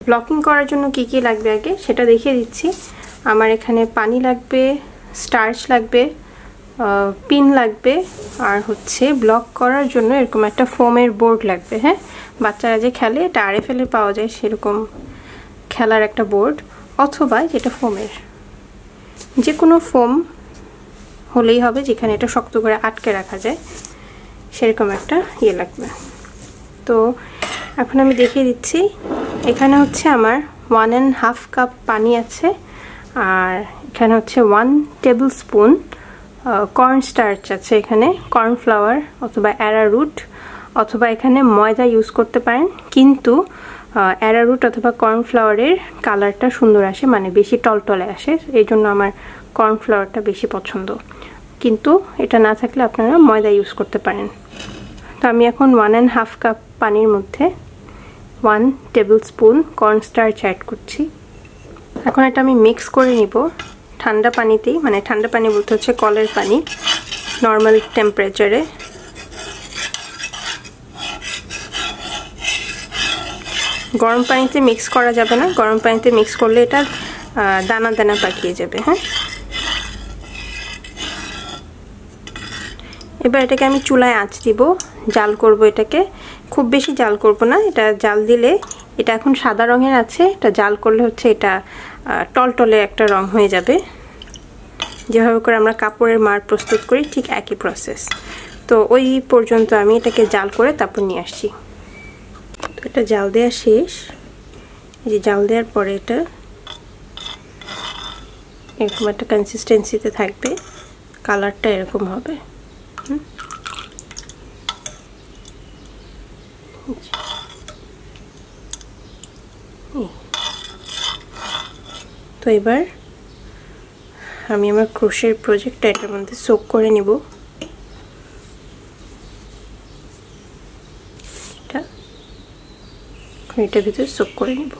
Blocking করার জন্য কি কি লাগবে আগে সেটা দেখিয়ে দিচ্ছি। আমার এখানে পানি লাগবে, স্টার্চ লাগবে, পিন লাগবে, আর হচ্ছে ব্লক করার জন্য এরকম একটা ফোমের বোর্ড লাগবে। হ্যাঁ, বাচ্চারা যে খেলে এটা RFL এ পাওয়া যায় সেরকম খেলার একটা বোর্ড, অথবা যেটা ফোমের, যে কোনো ফোম হলেই হবে যেখানে এটা শক্ত করে আটকে রাখা যায় সেরকম একটা লাগবে। তো এখন আমি দেখিয়ে দিচ্ছি। এখানে হচ্ছে আমার 1.5 কাপ পানি আছে, আর এখানে হচ্ছে 1 টেবিল স্পুন কর্ন স্টার্চ আছে, এখানে কর্নফ্লাওয়ার অথবা অ্যারারুট অথবা এখানে ময়দা ইউজ করতে পারেন, কিন্তু অ্যারারুট অথবা কর্নফ্লাওয়ারের কালারটা সুন্দর আসে, মানে বেশি টলটলে আসে, এই জন্য আমার কর্নফ্লাওয়ারটা বেশি পছন্দ, কিন্তু এটা না থাকলে আপনারা ময়দা ইউজ করতে পারেন। তো আমি এখন 1.5 কাপ পানির মধ্যে 1 tablespoon corn starch add করছি। এখন এটা আমি মিক্স করে নিব ঠান্ডা পানিতেই, মানে ঠান্ডা পানি বলতে হচ্ছে কলের পানি, নর্মাল টেম্পারেচারে। গরম পানিতে মিক্স করা যাবে না, গরম পানিতে মিক্স করলে এটা দানা দানা পাকিয়ে যাবে। হ্যাঁ, এবার এটাকে আমি চুলায় আঁচ দিব, জাল করব এটাকে, খুব বেশি জাল করব না, এটা জাল দিলে এটা এখন সাদা রঙের আছে, এটা জাল করলে হচ্ছে এটা টলটলে একটা রং হয়ে যাবে। যেভাবে করে আমরা কাপড়ের মার প্রস্তুত করি ঠিক একই প্রসেস। তো ওই পর্যন্ত আমি এটাকে জাল করে তারপর নিয়ে আসছি। তো এটা জাল দেওয়া শেষ, এই যে জাল দেওয়ার পরে এটা এরকম একটা কনসিস্টেন্সিতে থাকবে, কালারটা এরকম হবে। তো এবার আমি আমার ক্রোশের প্রজেক্টটা এটার মধ্যে সোক করে নিব। এটার ভিতরে সোক করে নিব।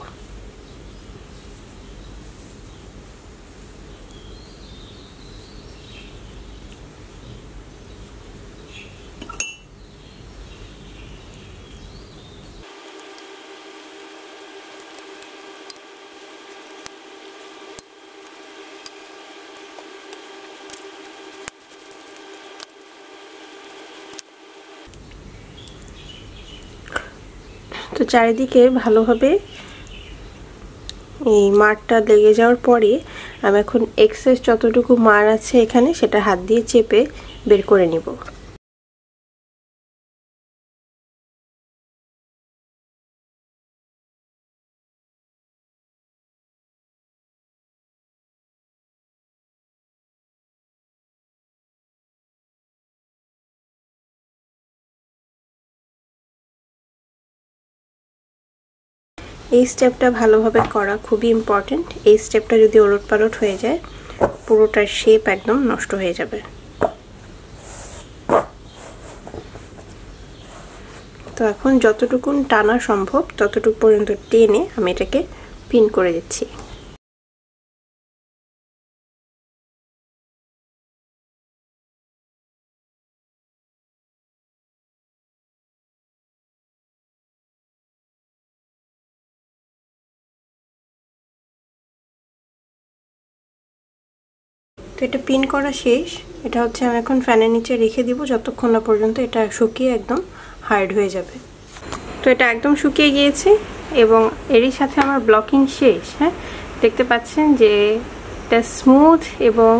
তো চারিদিকে ভালোভাবে এই মারটা লেগে যাওয়ার পরে আমি এখন এক্সেস যতটুকু মার আছে এখানে সেটা হাত দিয়ে চেপে বের করে নিব। এই স্টেপটা ভালোভাবে করা খুবই ইম্পর্টেন্ট। এই স্টেপটা যদি ওলটপালট হয়ে যায় পুরোটার শেপ একদম নষ্ট হয়ে যাবে। তো এখন যতটুকু টানা সম্ভব ততটুকু পর্যন্ত টেনে আমি এটাকে পিন করে দিচ্ছি। তো এটা পিন করা শেষ। এটা হচ্ছে আমি এখন ফ্যানের নিচে রেখে দিব যতক্ষণ না পর্যন্ত এটা শুকিয়ে একদম হার্ড হয়ে যাবে। তো এটা একদম শুকিয়ে গিয়েছে এবং এরই সাথে আমার ব্লকিং শেষ। হ্যাঁ, দেখতে পাচ্ছেন যে এটা স্মুথ এবং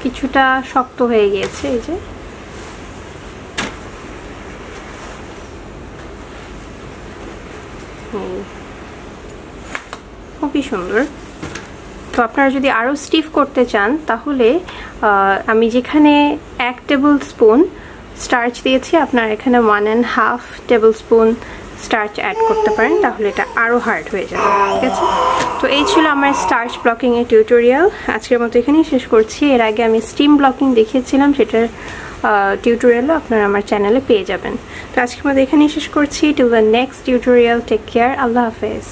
কিছুটা শক্ত হয়ে গিয়েছে। এই যে খুবই সুন্দর। তো আপনারা যদি আরও স্টিফ করতে চান তাহলে আমি যেখানে 1 টেবিল স্পুন স্টার্চ দিয়েছি আপনারা এখানে 1.5 টেবিল স্পুন স্টার্চ অ্যাড করতে পারেন, তাহলে এটা আরও হার্ড হয়ে যাবে। ঠিক আছে, তো এই ছিল আমার স্টার্চ ব্লকিং এর টিউটোরিয়াল। আজকের মতো এখানেই শেষ করছি। এর আগে আমি স্টিম ব্লকিং দেখিয়েছিলাম, সেটার টিউটোরিয়ালও আপনারা আমার চ্যানেলে পেয়ে যাবেন। তো আজকের মতো এখানেই শেষ করছি। Till the next tutorial, take care, আল্লাহ হাফেজ।